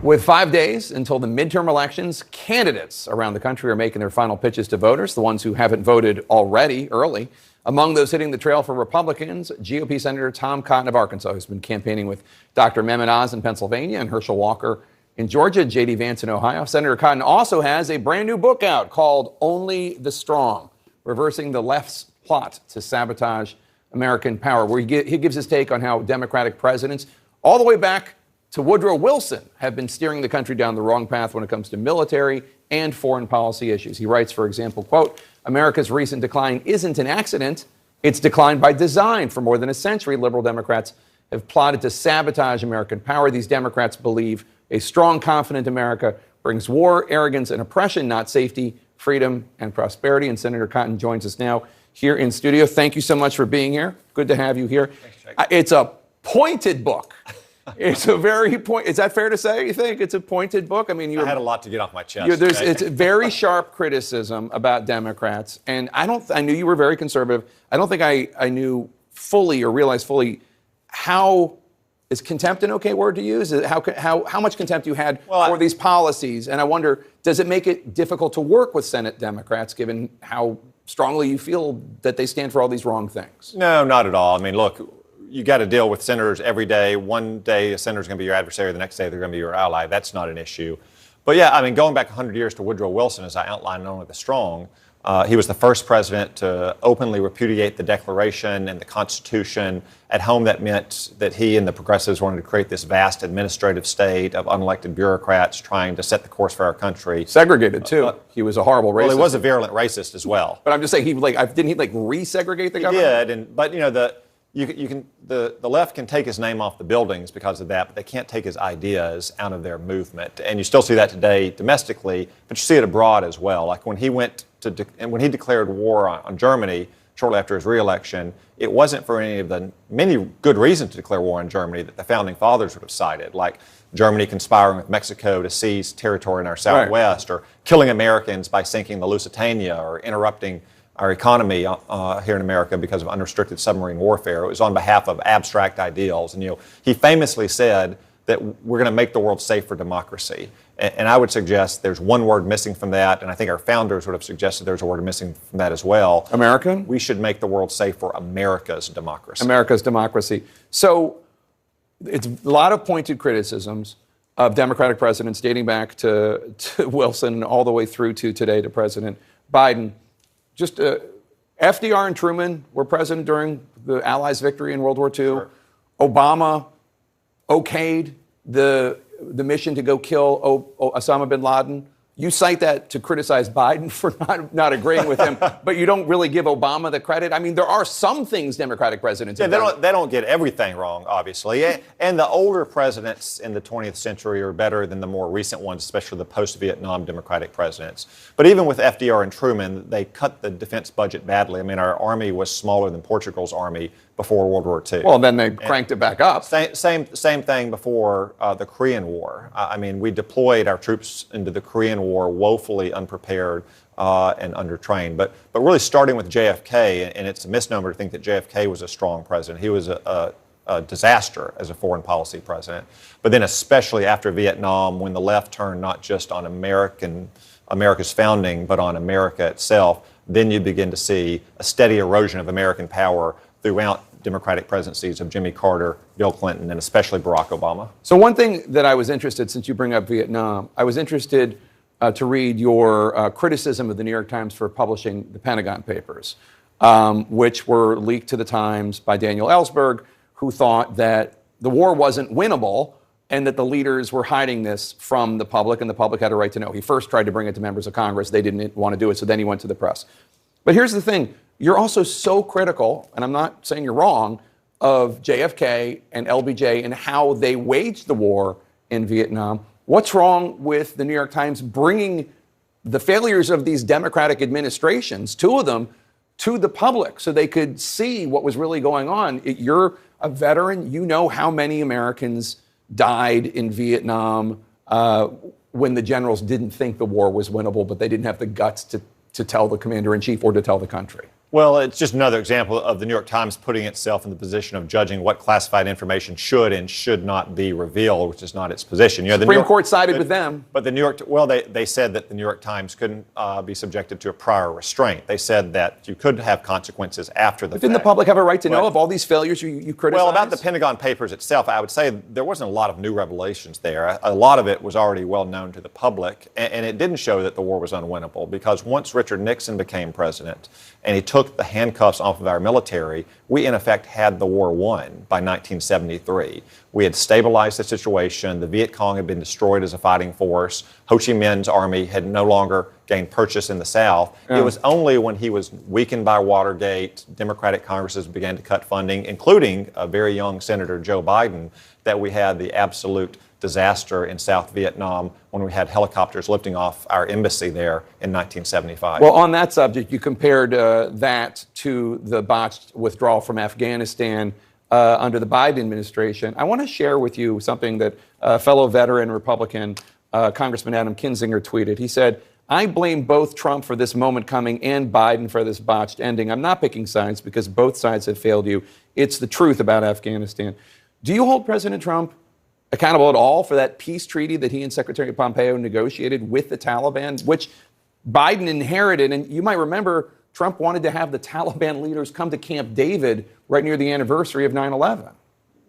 With 5 days until the midterm elections, candidates around the country are making their final pitches to voters, the ones who haven't voted already early. Among those hitting the trail for Republicans, GOP Senator Tom Cotton of Arkansas, who's been campaigning with Dr. Mehmet Oz in Pennsylvania and Herschel Walker in Georgia, J.D. Vance in Ohio. Senator Cotton also has a brand new book out called Only the Strong, Reversing the Left's Plot to Sabotage American Power, where he gives his take on how Democratic presidents, all the way back to Woodrow Wilson, have been steering the country down the wrong path when it comes to military and foreign policy issues. He writes, for example, quote, America's recent decline isn't an accident. It's declined by design. For more than a century, liberal Democrats have plotted to sabotage American power. These Democrats believe a strong, confident America brings war, arrogance, and oppression, not safety, freedom, and prosperity. And Senator Cotton joins us now here in studio. Thank you so much for being here. Good to have you here. Thanks, it's a pointed book. It's a very is that fair to say, you think? It's a pointed book? I mean, I had a lot to get off my chest. It's very sharp criticism about Democrats. And I knew you were very conservative. I don't think I knew fully or realized fully how, is contempt an okay word to use? How much contempt you had for these policies? And I wonder, does it make it difficult to work with Senate Democrats, given how strongly you feel that they stand for all these wrong things? No, not at all. I mean, look, you got to deal with senators every day. One day a senator's going to be your adversary, the next day they're going to be your ally. That's not an issue. But yeah, I mean, going back 100 years to Woodrow Wilson, as I outlined in Only the Strong, he was the first president to openly repudiate the Declaration and the Constitution. At home, that meant that he and the progressives wanted to create this vast administrative state of unelected bureaucrats trying to set the course for our country. Segregated, too. He was a horrible racist. Well, he was a virulent racist as well. But I'm just saying, didn't he resegregate the He government? did, but you know, the left can take his name off the buildings because of that, but they can't take his ideas out of their movement. And you still see that today domestically, but you see it abroad as well. Like when he when he declared war on Germany shortly after his re-election, it wasn't for any of the many good reasons to declare war on Germany that the founding fathers would have cited, like Germany conspiring with Mexico to seize territory in our southwest, or killing Americans by sinking the Lusitania, or interrupting our economy here in America because of unrestricted submarine warfare. It was on behalf of abstract ideals. And he famously said that we're going to make the world safe for democracy. And I would suggest there's one word missing from that, and I think our founders would have suggested there's a word missing from that as well. American? We should make the world safe for America's democracy. America's democracy. So it's a lot of pointed criticisms of Democratic presidents dating back to Wilson all the way through to today to President Biden. Just FDR and Truman were president during the Allies' victory in World War II. Sure. Obama okayed the mission to go kill Osama bin Laden. You cite that to criticize Biden for not agreeing with him, but you don't really give Obama the credit. I mean, there are some things Democratic presidents have done. They don't get everything wrong, obviously. And the older presidents in the 20th century are better than the more recent ones, especially the post-Vietnam Democratic presidents. But even with FDR and Truman, they cut the defense budget badly. I mean, our army was smaller than Portugal's army before World War II. Well, then they cranked it back up. Same thing before the Korean War. I mean, we deployed our troops into the Korean War woefully unprepared and undertrained. But really starting with JFK, and it's a misnomer to think that JFK was a strong president. He was a disaster as a foreign policy president. But then especially after Vietnam, when the left turned not just on America's founding, but on America itself, then you begin to see a steady erosion of American power throughout Democratic presidencies of Jimmy Carter, Bill Clinton, and especially Barack Obama. So one thing that I was interested, since you bring up Vietnam, I was interested to read your criticism of the New York Times for publishing the Pentagon Papers, which were leaked to the Times by Daniel Ellsberg, who thought that the war wasn't winnable and that the leaders were hiding this from the public, and the public had a right to know. He first tried to bring it to members of Congress. They didn't want to do it, so then he went to the press. But here's the thing. You're also so critical, and I'm not saying you're wrong, of JFK and LBJ and how they waged the war in Vietnam. What's wrong with the New York Times bringing the failures of these Democratic administrations, two of them, to the public so they could see what was really going on? You're a veteran. You know how many Americans died in Vietnam when the generals didn't think the war was winnable, but they didn't have the guts to tell the commander-in-chief or to tell the country. Well, it's just another example of the New York Times putting itself in the position of judging what classified information should and should not be revealed, which is not its position. You know, the Supreme Court sided with them. But the New York, well, they said that the New York Times couldn't be subjected to a prior restraint. They said that you could have consequences after the fact. Didn't the public have a right to know of all these failures you criticized? Well, about the Pentagon Papers itself, I would say there wasn't a lot of new revelations there. A lot of it was already well known to the public, and it didn't show that the war was unwinnable, because once Richard Nixon became president and he took the handcuffs off of our military, we in effect had the war won by 1973. We had stabilized the situation. The Viet Cong had been destroyed as a fighting force. Ho Chi Minh's army had no longer gained purchase in the South. It was only when he was weakened by Watergate, Democratic Congresses began to cut funding, including a very young Senator Joe Biden, that we had the absolute disaster in South Vietnam when we had helicopters lifting off our embassy there in 1975. Well, on that subject, you compared that to the botched withdrawal from Afghanistan under the Biden administration. I want to share with you something that fellow veteran Republican Congressman Adam Kinzinger tweeted. He said, "I blame both Trump for this moment coming and Biden for this botched ending. I'm not picking sides because both sides have failed you. It's the truth about Afghanistan." Do you hold President Trump accountable at all for that peace treaty that he and Secretary Pompeo negotiated with the Taliban, which Biden inherited? And you might remember Trump wanted to have the Taliban leaders come to Camp David right near the anniversary of 9/11.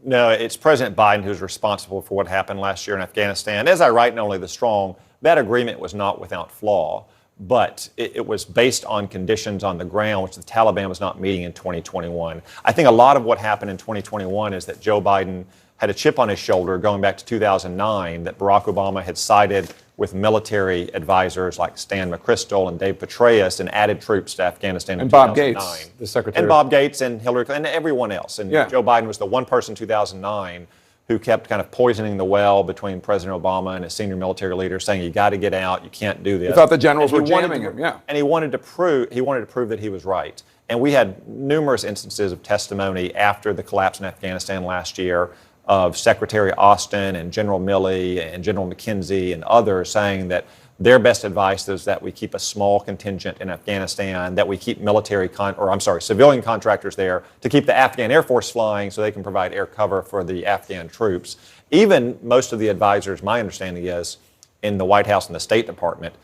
No, it's President Biden who's responsible for what happened last year in Afghanistan. As I write in Only the Strong, that agreement was not without flaw, but it was based on conditions on the ground, which the Taliban was not meeting in 2021. I think a lot of what happened in 2021 is that Joe Biden had a chip on his shoulder going back to 2009, that Barack Obama had sided with military advisors like Stan McChrystal and Dave Petraeus and added troops to Afghanistan in 2009. And Bob Gates, the secretary. And Bob Gates and Hillary Clinton and everyone else. And Yeah. Joe Biden was the one person in 2009 who kept kind of poisoning the well between President Obama and his senior military leaders, saying, you got to get out, you can't do this. He thought the generals And were he wanted jamming to- him, yeah. And he wanted to prove that he was right. And we had numerous instances of testimony after the collapse in Afghanistan last year of Secretary Austin and General Milley and General McKenzie and others saying that their best advice is that we keep a small contingent in Afghanistan, that we keep civilian contractors there to keep the Afghan Air Force flying so they can provide air cover for the Afghan troops. Even most of the advisors, my understanding is, in the White House and the State Department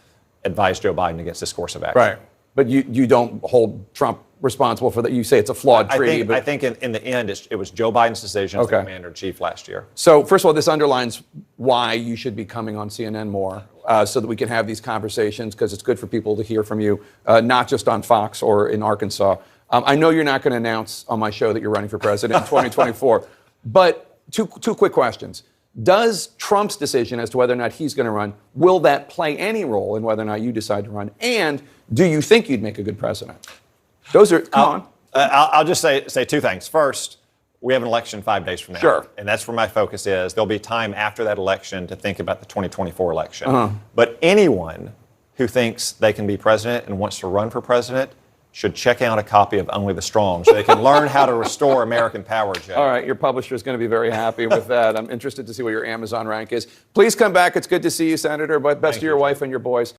advised Joe Biden against this course of action. Right. But you don't hold Trump responsible for that. You say it's a flawed treaty. I think in the end, it was Joe Biden's decision as the commander-in-chief last year. So, first of all, this underlines why you should be coming on CNN more so that we can have these conversations, because it's good for people to hear from you, not just on Fox or in Arkansas. I know you're not going to announce on my show that you're running for president in 2024, but two quick questions. Does Trump's decision as to whether or not he's going to run, will that play any role in whether or not you decide to run? And do you think you'd make a good president? Those are, I'll just say two things. First, we have an election 5 days from now. Sure. And that's where my focus is. There'll be time after that election to think about the 2024 election. But anyone who thinks they can be president and wants to run for president should check out a copy of Only the Strong so they can learn how to restore American power, Joe. All right, your publisher is going to be very happy with that. I'm interested to see what your Amazon rank is. Please come back. It's good to see you, Senator. But best to your wife and your boys.